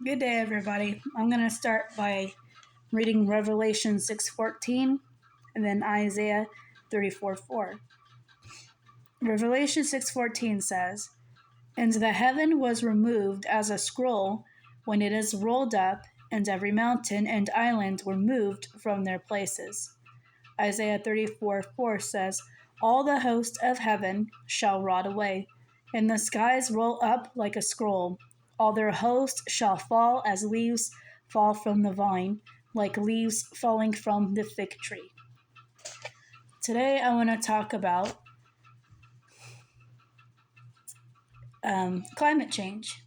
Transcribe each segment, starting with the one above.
Good day, everybody. I'm going to start by reading Revelation 6:14 and then Isaiah 34:4. Revelation 6:14 says, "And the heaven was removed as a scroll when it is rolled up, and every mountain and island were moved from their places." Isaiah 34:4 says, "All the host of heaven shall rot away, and the skies roll up like a scroll. All their host shall fall as leaves fall from the vine, like leaves falling from the fig tree." Today I want to talk about climate change.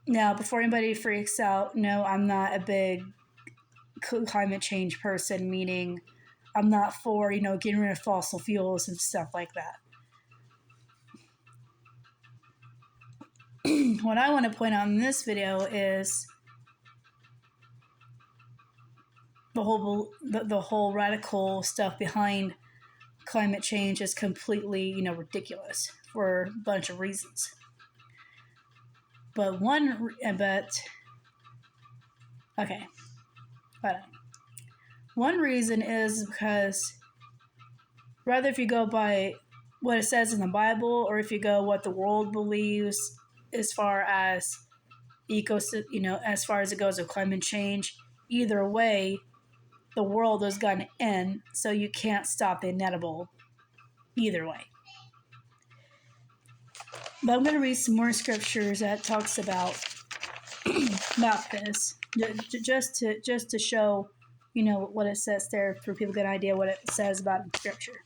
Now, before anybody freaks out, no, I'm not a big climate change person, meaning I'm not for, getting rid of fossil fuels and stuff like that. What I want to point out in this video is the whole radical stuff behind climate change is completely, ridiculous for a bunch of reasons. But one reason is because rather if you go by what it says in the Bible or if you go what the world believes as far as as far as it goes with climate change, either way, the world is going to end, so you can't stop the inevitable either way. But I'm going to read some more scriptures that talks about this, just to show, what it says there, for people to get an idea what it says about in scripture.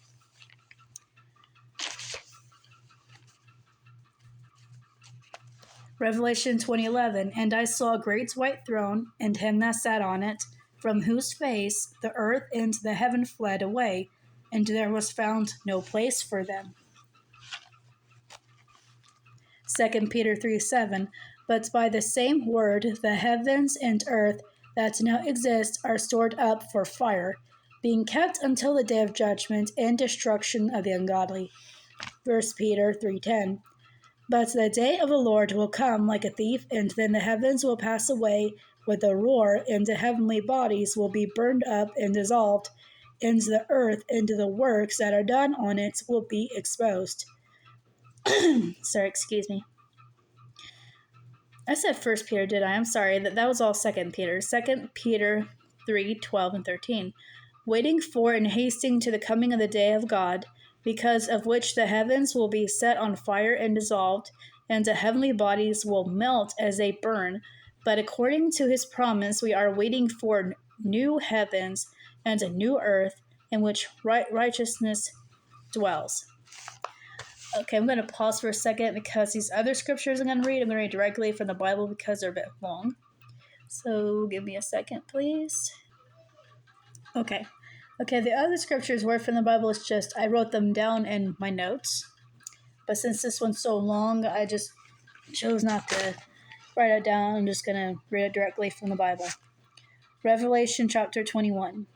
Revelation 20:11, "And I saw a great white throne, and him that sat on it, from whose face the earth and the heaven fled away, and there was found no place for them." 2 Peter 3:7, "But by the same word the heavens and earth that now exist are stored up for fire, being kept until the day of judgment and destruction of the ungodly." 1 Peter 3:10, "But the day of the Lord will come like a thief, and then the heavens will pass away with a roar, and the heavenly bodies will be burned up and dissolved, and the earth and the works that are done on it will be exposed." Sorry, excuse me. I said 1 Peter, did I? I'm sorry. That was all 2 Peter. 2 Peter 3:12 and 13. "Waiting for and hasting to the coming of the day of God, because of which the heavens will be set on fire and dissolved, and the heavenly bodies will melt as they burn. But according to his promise, we are waiting for new heavens and a new earth in which righteousness dwells." Okay, I'm going to pause for a second because these other scriptures I'm going to read directly from the Bible because they're a bit long. So give me a second, please. Okay, the other scriptures were from the Bible. It's just I wrote them down in my notes. But since this one's so long, I just chose not to write it down. I'm just going to read it directly from the Bible. Revelation chapter 21.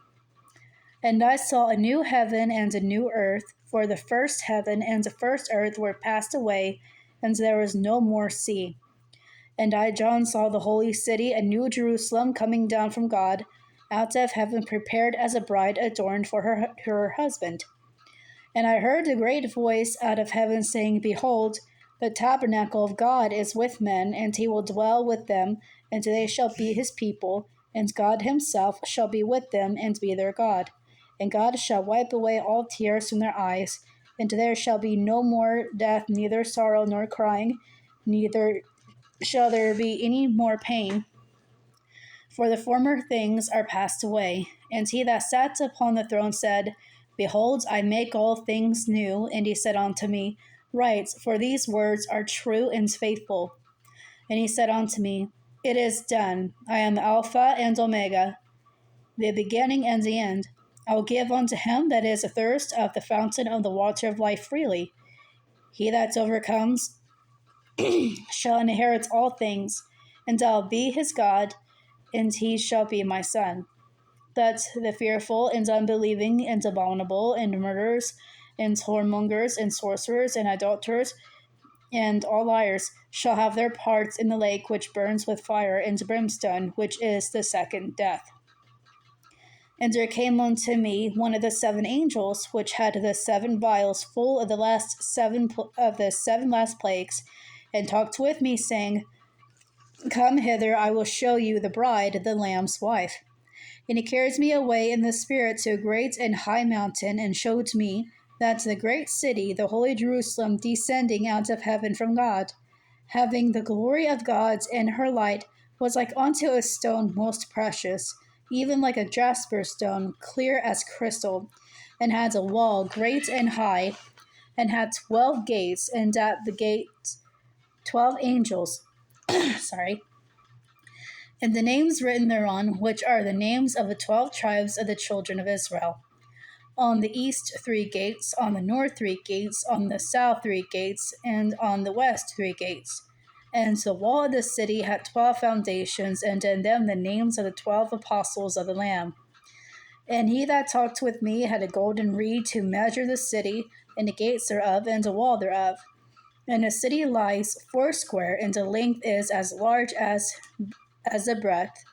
"And I saw a new heaven and a new earth, for the first heaven and the first earth were passed away, and there was no more sea. And I, John, saw the holy city, a new Jerusalem, coming down from God, out of heaven, prepared as a bride adorned for her husband. And I heard a great voice out of heaven saying, Behold, the tabernacle of God is with men, and he will dwell with them, and they shall be his people, and God himself shall be with them and be their God. And God shall wipe away all tears from their eyes, and there shall be no more death, neither sorrow nor crying, neither shall there be any more pain. For the former things are passed away. And he that sat upon the throne said, Behold, I make all things new. And he said unto me, Write, for these words are true and faithful. And he said unto me, It is done. I am the Alpha and Omega, the beginning and the end. I will give unto him that is athirst of the fountain of the water of life freely. He that overcomes shall inherit all things, and I will be his God, and he shall be my son. That the fearful and unbelieving and abominable and murderers and whoremongers and sorcerers and idolaters and all liars shall have their parts in the lake which burns with fire and brimstone, which is the second death. And there came unto me one of the seven angels, which had the seven vials full of the seven last plagues, and talked with me, saying, Come hither, I will show you the bride, the Lamb's wife. And he carries me away in the spirit to a great and high mountain, and showed me that the great city, the holy Jerusalem, descending out of heaven from God, having the glory of God, and her light was like unto a stone most precious, even like a jasper stone, clear as crystal, and had a wall great and high, and had 12 gates, and at the gates 12 angels. Sorry. And the names written thereon, which are the names of the 12 tribes of the children of Israel. On the east 3 gates, on the north 3 gates, on the south 3 gates, and on the west 3 gates. And the wall of the city had 12 foundations, and in them the names of the 12 apostles of the Lamb. And he that talked with me had a golden reed to measure the city, and the gates thereof, and the wall thereof. And the city lies foursquare, and the length is as large as the breadth.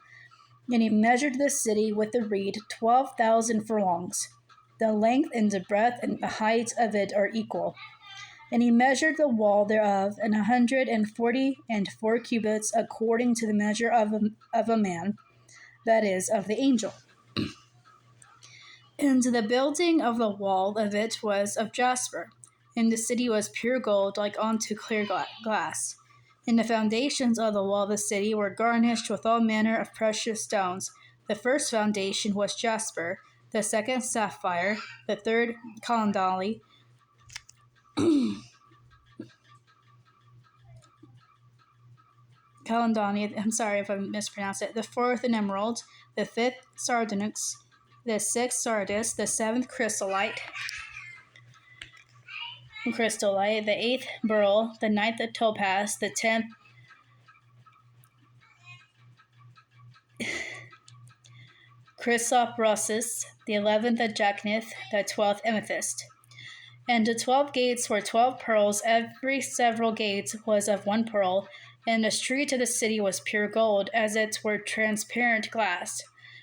And he measured the city with the reed 12,000 furlongs. The length and the breadth and the height of it are equal. And he measured the wall thereof 144 cubits, according to the measure of a man, that is, of the angel. And the building of the wall of it was of jasper, and the city was pure gold, like unto clear glass. And the foundations of the wall of the city were garnished with all manner of precious stones. The first foundation was jasper, the second sapphire, the third calandali, I'm sorry if I mispronounced it, the fourth an emerald, the fifth sardonyx, the sixth sardis, the seventh chrysolite, the eighth beryl, the ninth a topaz, the 10th chrysoprasus, the 11th a jacinth, the 12th amethyst. And the 12 gates were 12 pearls, every several gate was of one pearl, and the street of the city was pure gold, as it were transparent glass.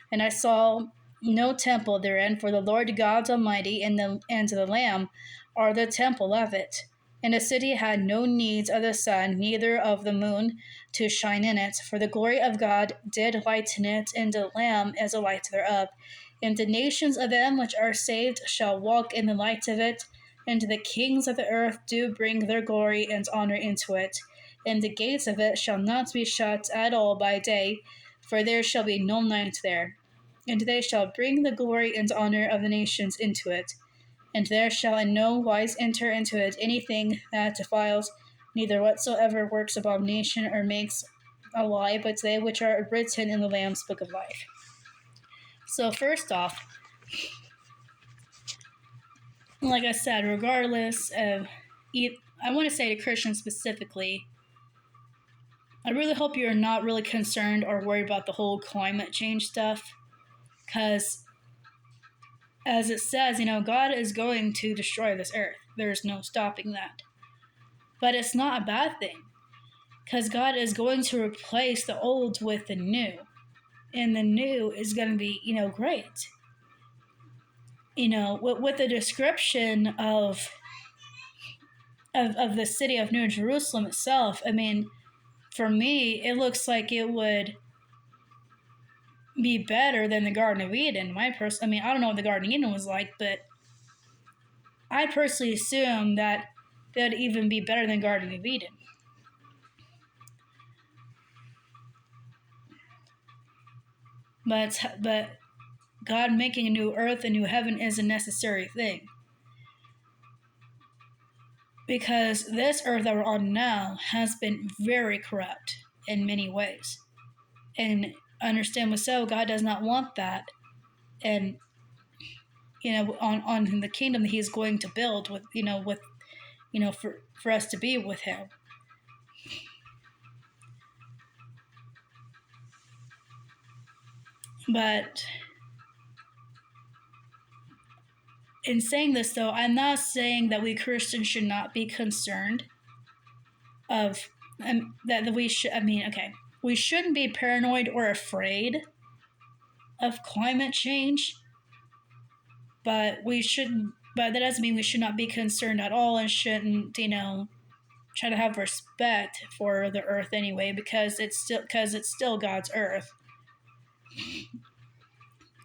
And I saw no temple therein, for the Lord God Almighty and the Lamb are the temple of it. And the city had no need of the sun, neither of the moon, to shine in it, for the glory of God did lighten it, and the Lamb is the light thereof. And the nations of them which are saved shall walk in the light of it, and the kings of the earth do bring their glory and honor into it. And the gates of it shall not be shut at all by day, for there shall be no night there. And they shall bring the glory and honor of the nations into it. And there shall in no wise enter into it anything that defiles, neither whatsoever works abomination or makes a lie, but they which are written in the Lamb's book of life. So first off, like I said, regardless of, I want to say to Christians specifically, I really hope you're not really concerned or worried about the whole climate change stuff, because as it says, God is going to destroy this earth. There's no stopping that. But it's not a bad thing, because God is going to replace the old with the new, and the new is going to be, great. With the description of the city of New Jerusalem itself, for me, it looks like it would be better than the Garden of Eden. I don't know what the Garden of Eden was like, but I personally assume that that'd even be better than Garden of Eden. But God making a new earth, a new heaven is a necessary thing. Because this earth that we're on now has been very corrupt in many ways. And understand so, God does not want that. And, on the kingdom that he's going to build for us to be with him. But in saying this, though, I'm not saying that we Christians should not be concerned of that we should. We shouldn't be paranoid or afraid of climate change, but we shouldn't. But that doesn't mean we should not be concerned at all and shouldn't, try to have respect for the earth anyway, because it's still God's earth.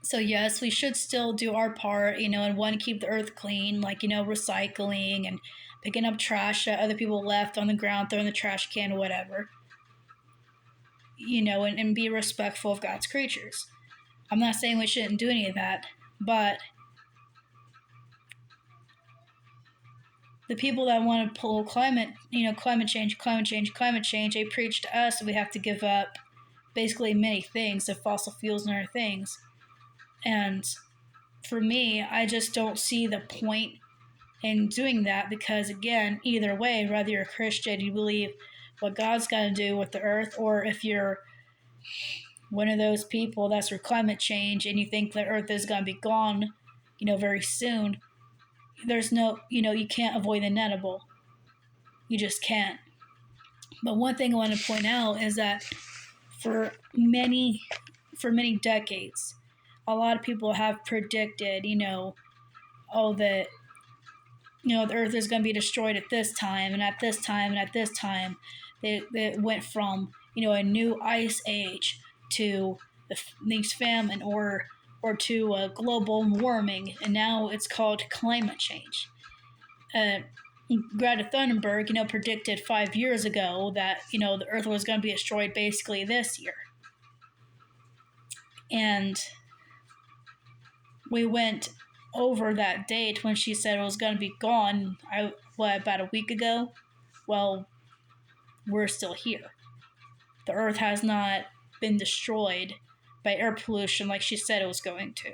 So yes, we should still do our part, and want to keep the earth clean, like, recycling and picking up trash that other people left on the ground, throwing the trash can or whatever. And be respectful of God's creatures. I'm not saying we shouldn't do any of that, but the people that want to pull climate change, they preach to us that we have to give up basically many things, the fossil fuels and other things. And for me, I just don't see the point in doing that, because again, either way, whether you're a Christian, you believe what God's got to do with the earth, or if you're one of those people that's for climate change and you think the earth is going to be gone, very soon, there's no, you can't avoid the inevitable. You just can't. But one thing I want to point out is that for many decades, a lot of people have predicted, the earth is going to be destroyed at this time, and at this time, and at this time. They went from, a new ice age to these famine or to global warming, and now it's called climate change. Greta Thunberg, predicted 5 years ago that, the earth was going to be destroyed basically this year. And we went over that date when she said it was going to be gone, about a week ago? Well, we're still here. The earth has not been destroyed by air pollution like she said it was going to.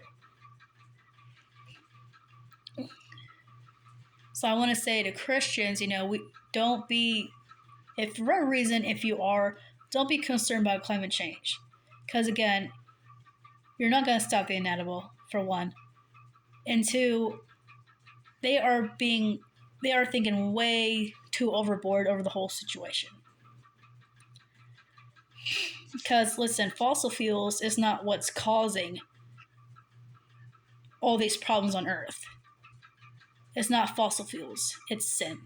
So I want to say to Christians, we don't be, if for whatever reason, if you are, don't be concerned about climate change. Because again, you're not going to stop the inevitable, for one. And two, they are thinking way too overboard over the whole situation. Because listen, fossil fuels is not what's causing all these problems on Earth. It's not fossil fuels, it's sin.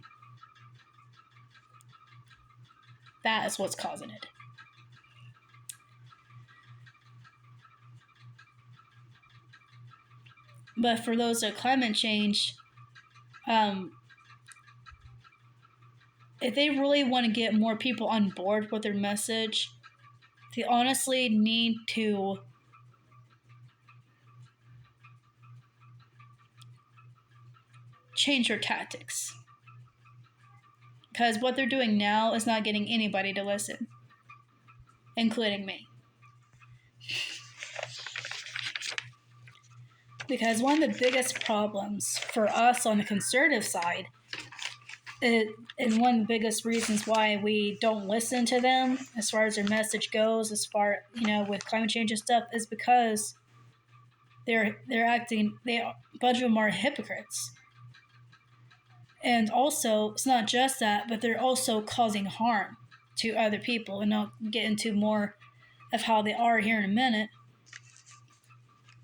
That is what's causing it. But for those that climate change, if they really want to get more people on board with their message, they honestly need to change their tactics. Because what they're doing now is not getting anybody to listen, including me. Because one of the biggest problems for us on the conservative side, and one of the biggest reasons why we don't listen to them as far as their message goes, as far, with climate change and stuff, is because a bunch of them are hypocrites. And also, it's not just that, but they're also causing harm to other people. And I'll get into more of how they are here in a minute.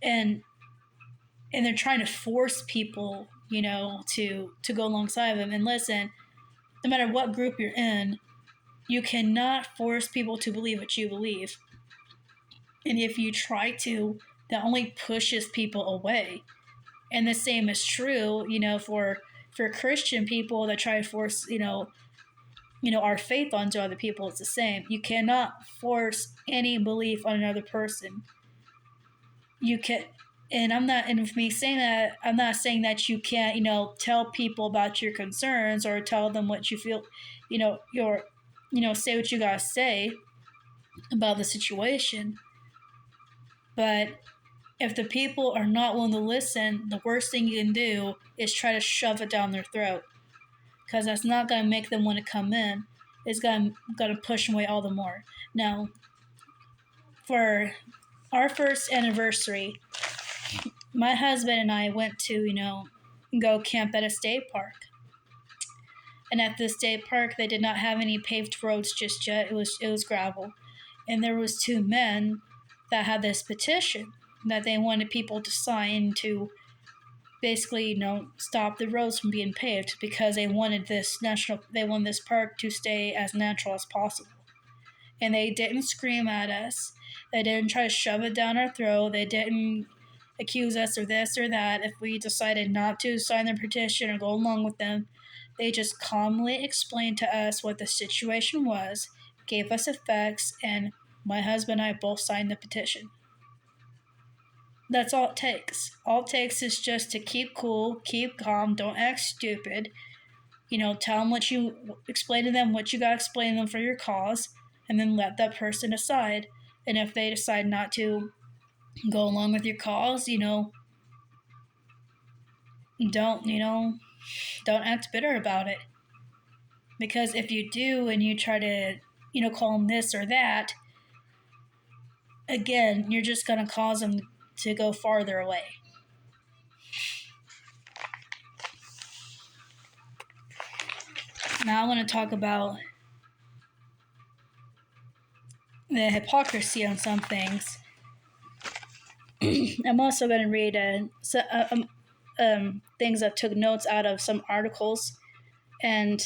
And they're trying to force people, to go alongside them. And listen, no matter what group you're in, you cannot force people to believe what you believe. And if you try to, that only pushes people away. And the same is true, for Christian people that try to force, our faith onto other people. It's the same. You cannot force any belief on another person. You can. And with me saying that, I'm not saying that you can't, tell people about your concerns or tell them what you feel, say what you gotta say about the situation. But if the people are not willing to listen, the worst thing you can do is try to shove it down their throat. Because that's not gonna make them want to come in. It's gonna push them away all the more. Now, for our first anniversary, my husband and I went to, go camp at a state park. And at this state park, they did not have any paved roads just yet. It was gravel. And there was two men that had this petition that they wanted people to sign to basically, stop the roads from being paved because they wanted this park to stay as natural as possible. And they didn't scream at us. They didn't try to shove it down our throat. They didn't accuse us of this or that if we decided not to sign their petition or go along with them. They just calmly explained to us what the situation was, gave us the facts, and my husband and I both signed the petition. That's all it takes. All it takes is just to keep cool, keep calm, don't act stupid. Tell them explain to them what you got to explain to them for your cause, and then let that person decide. And if they decide not to go along with your cause, don't act bitter about it. Because if you do and you try to, call them this or that, again, you're just going to cause them to go farther away. Now I want to talk about the hypocrisy on some things. I'm also going to read things I took notes out of some articles, and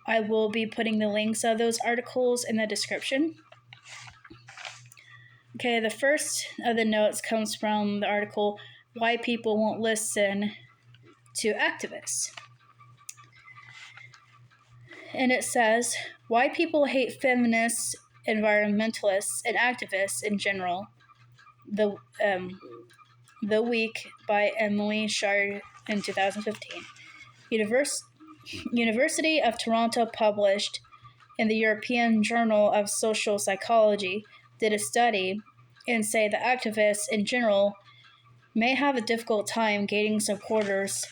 I will be putting the links of those articles in the description. Okay, the first of the notes comes from the article, Why People Won't Listen to Activists. And it says, why people hate feminists, environmentalists, and activists in general. The Week by Emily Shard in 2015. University of Toronto published in the European Journal of Social Psychology did a study and say that activists in general may have a difficult time gaining supporters,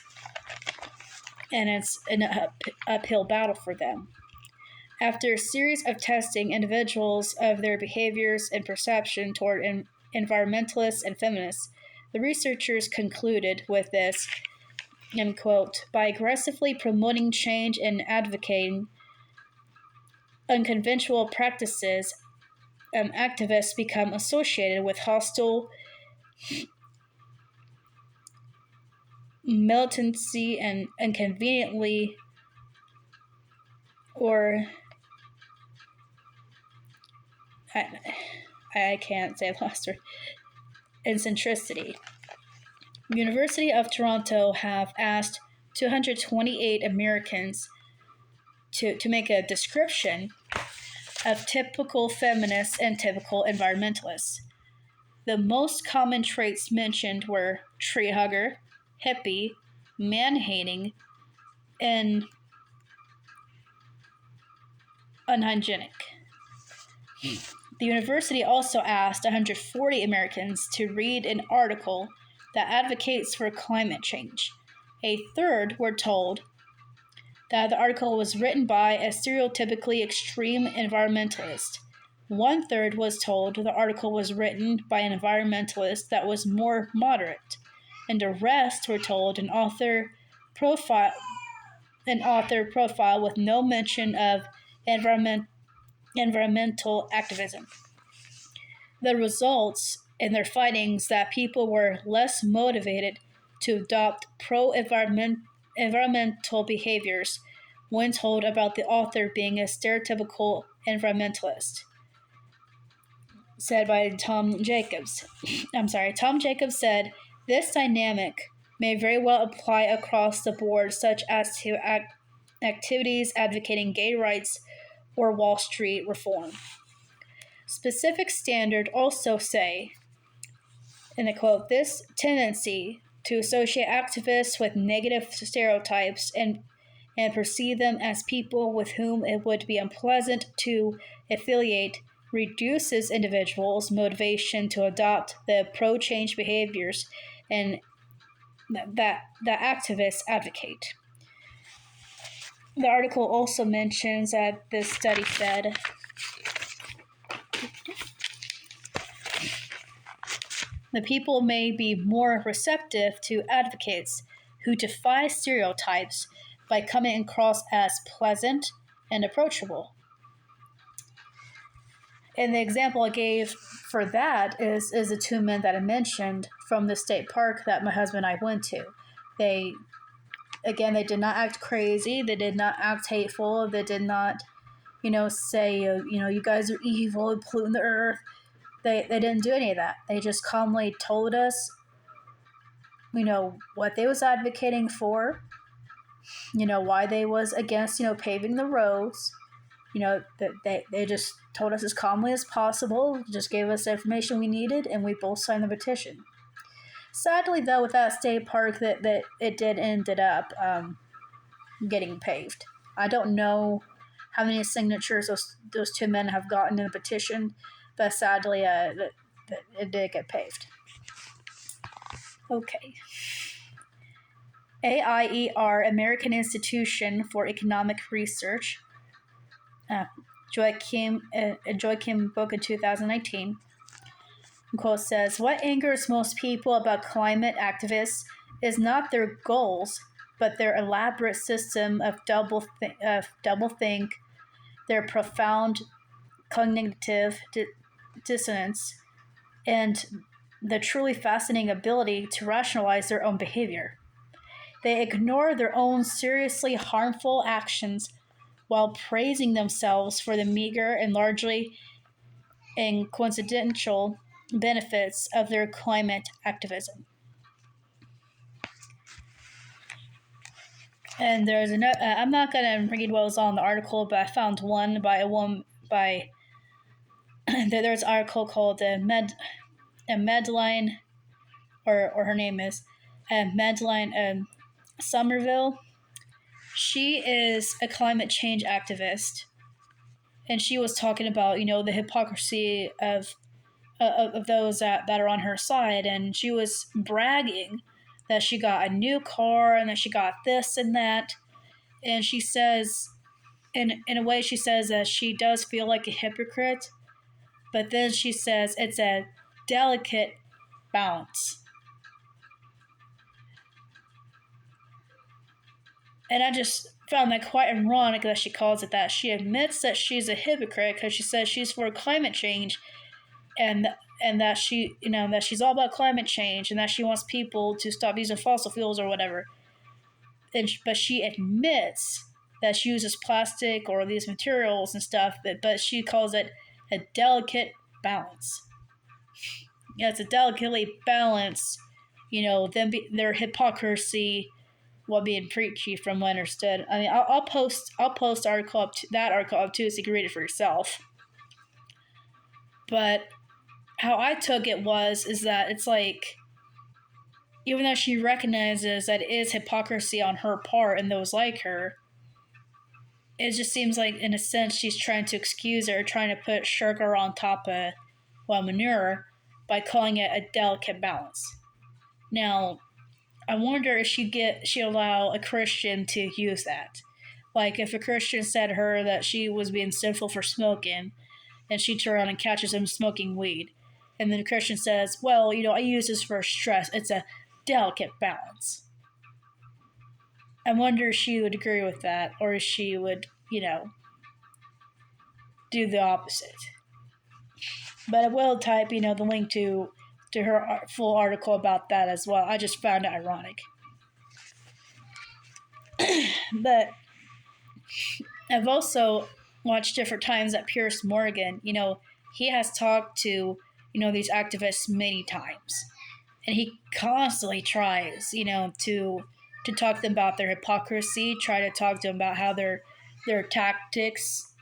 and it's an uphill battle for them. After a series of testing individuals of their behaviors and perception toward environmentalists and feminists, the researchers concluded with this, end quote, by aggressively promoting change and advocating unconventional practices, activists become associated with hostile militancy and inconveniently or I can't say the last word, and centricity. University of Toronto have asked 228 Americans to make a description of typical feminists and typical environmentalists. The most common traits mentioned were tree hugger, hippie, man-hating, and unhygienic. The university also asked 140 Americans to read an article that advocates for climate change. A third were told that the article was written by a stereotypically extreme environmentalist. One third was told the article was written by an environmentalist that was more moderate, and the rest were told an author profile with no mention of environmental activism. The results in their findings that people were less motivated to adopt pro-environmental behaviors when told about the author being a stereotypical environmentalist, said by Tom Jacobs. Tom Jacobs said, this dynamic may very well apply across the board, such as to activities advocating gay rights or Wall Street reform. Specific standards also say, in the quote, this tendency to associate activists with negative stereotypes and perceive them as people with whom it would be unpleasant to affiliate reduces individuals' motivation to adopt the pro-change behaviors and that activists advocate. The article also mentions that this study said the people may be more receptive to advocates who defy stereotypes by coming across as pleasant and approachable. And the example I gave for that is the two men that I mentioned from the state park that my husband and I went to. They did not act crazy. They did not act hateful. They did not, say, you guys are evil, polluting the earth. They didn't do any of that. They just calmly told us, what they was advocating for, why they was against, paving the roads. That they just told us as calmly as possible, just gave us the information we needed, and we both signed the petition. Sadly, though, with that state park, that it did ended up getting paved. I don't know how many signatures those two men have gotten in the petition, but sadly, it did get paved. Okay. AIER, American Institution for Economic Research, Joachim book in 2019. Quote says, "What angers most people about climate activists is not their goals, but their elaborate system of doublethink, their profound cognitive dissonance, and the truly fascinating ability to rationalize their own behavior. They ignore their own seriously harmful actions while praising themselves for the meager and largely coincidental benefits of their climate activism." And there's another. I'm not gonna read what was on the article, but I found one by a woman there's an article called Madeline, or her name is Madeline Somerville. She is a climate change activist, and she was talking about the hypocrisy of those that are on her side, and she was bragging that she got a new car and that she got this and that, and she says, in a way, she says that she does feel like a hypocrite, but then she says it's a delicate balance. And I just found that quite ironic that she calls it that. She admits that she's a hypocrite because she says she's for climate change, and that that she's all about climate change, and that she wants people to stop using fossil fuels or whatever. But she admits that she uses plastic or these materials and stuff, but she calls it a delicate balance. Yeah, it's a delicately balance, their hypocrisy while being preachy, from what I understood. I mean, I'll post article up to, that article up too, so you can read it for yourself. But how I took it is that it's like, even though she recognizes that it is hypocrisy on her part and those like her, it just seems like, in a sense, she's trying to excuse it or trying to put sugar on top of manure by calling it a delicate balance. Now, I wonder if she'd allow a Christian to use that. Like, if a Christian said to her that she was being sinful for smoking, and she turns around and catches him smoking weed, and then the Christian says, well, I use this for stress. It's a delicate balance. I wonder if she would agree with that, or if she would, do the opposite. But I will type, the link to her full article about that as well. I just found it ironic. But I've also watched different times that Piers Morgan, he has talked to, these activists many times. And he constantly tries, to talk to them about their hypocrisy, try to talk to them about how their tactics,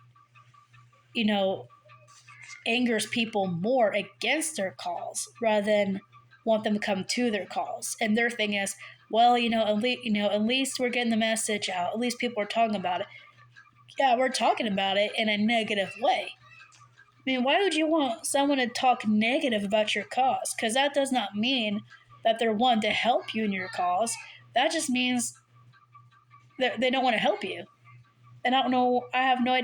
angers people more against their cause rather than want them to come to their cause. And their thing is, well, at least we're getting the message out. At least people are talking about it. Yeah, we're talking about it in a negative way. I mean, why would you want someone to talk negative about your cause? Because that does not mean that they're one to help you in your cause. That just means that they don't want to help you. And I have no idea